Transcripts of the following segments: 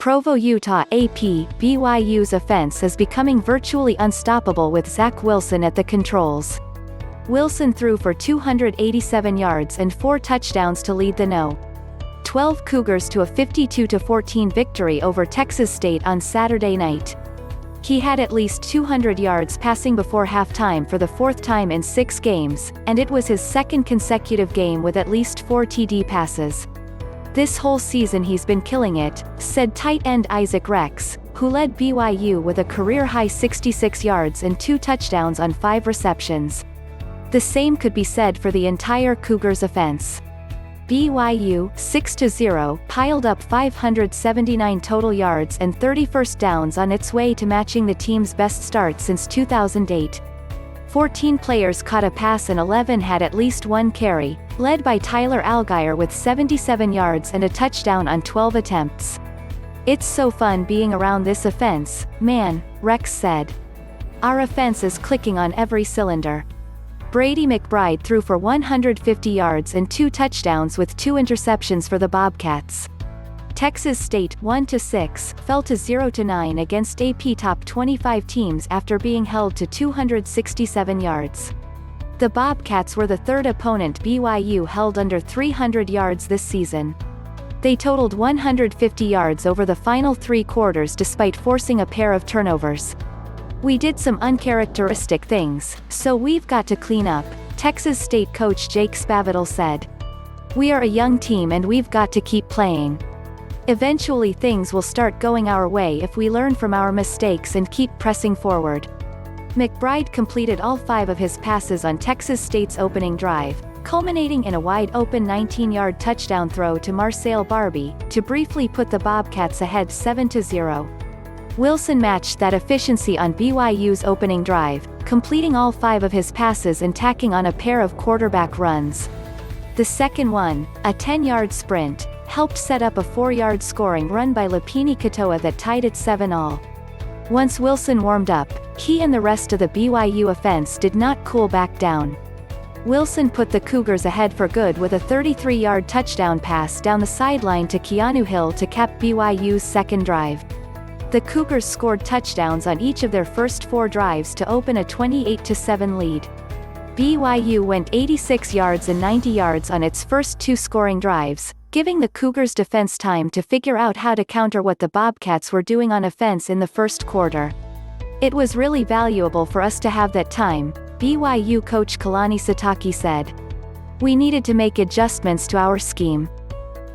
Provo, Utah AP, BYU's offense is becoming virtually unstoppable with Zach Wilson at the controls. Wilson threw for 287 yards and 4 touchdowns to lead the No. 12 Cougars to a 52-14 victory over Texas State on Saturday night. He had at least 200 yards passing before halftime for the 4th time in 6 games, and it was his 2nd consecutive game with at least 4 TD passes. "This whole season he's been killing it," said tight end Isaac Rex, who led BYU with a career-high 66 yards and 2 touchdowns on 5 receptions. The same could be said for the entire Cougars offense. BYU, 6-0, piled up 579 total yards and 30 first downs on its way to matching the team's best start since 2008. 14 players caught a pass and 11 had at least 1 carry, led by Tyler Allgeier with 77 yards and a touchdown on 12 attempts. "It's so fun being around this offense, man," Rex said. "Our offense is clicking on every cylinder." Brady McBride threw for 150 yards and 2 touchdowns with 2 interceptions for the Bobcats. Texas State, 1-6, fell to 0-9 against AP top 25 teams after being held to 267 yards. The Bobcats were the 3rd opponent BYU held under 300 yards this season. They totaled 150 yards over the final 3 quarters despite forcing a pair of turnovers. "We did some uncharacteristic things, so we've got to clean up," Texas State coach Jake Spavital said. "We are a young team and we've got to keep playing. Eventually things will start going our way if we learn from our mistakes and keep pressing forward." McBride completed all 5 of his passes on Texas State's opening drive, culminating in a wide-open 19-yard touchdown throw to Marcell Barbee, to briefly put the Bobcats ahead 7-0. Wilson matched that efficiency on BYU's opening drive, completing all 5 of his passes and tacking on a pair of quarterback runs. The second one, a 10-yard sprint, helped set up a 4-yard scoring run by Lopini Katoa that tied it 7-all. Once Wilson warmed up, he and the rest of the BYU offense did not cool back down. Wilson put the Cougars ahead for good with a 33-yard touchdown pass down the sideline to Keanu Hill to cap BYU's second drive. The Cougars scored touchdowns on each of their first 4 drives to open a 28-7 lead. BYU went 86 yards and 90 yards on its first 2 scoring drives, giving the Cougars defense time to figure out how to counter what the Bobcats were doing on offense in the first quarter. "It was really valuable for us to have that time," BYU coach Kalani Sitake said. "We needed to make adjustments to our scheme."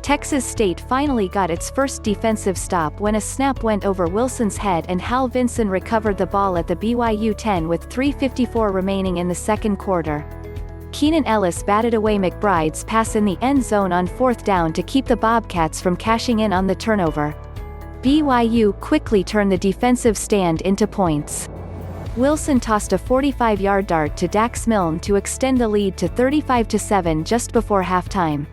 Texas State finally got its first defensive stop when a snap went over Wilson's head and Hal Vinson recovered the ball at the BYU 10 with 3:54 remaining in the second quarter. Keenan Ellis batted away McBride's pass in the end zone on 4th down to keep the Bobcats from cashing in on the turnover. BYU quickly turned the defensive stand into points. Wilson tossed a 45-yard dart to Dax Milne to extend the lead to 35-7 just before halftime.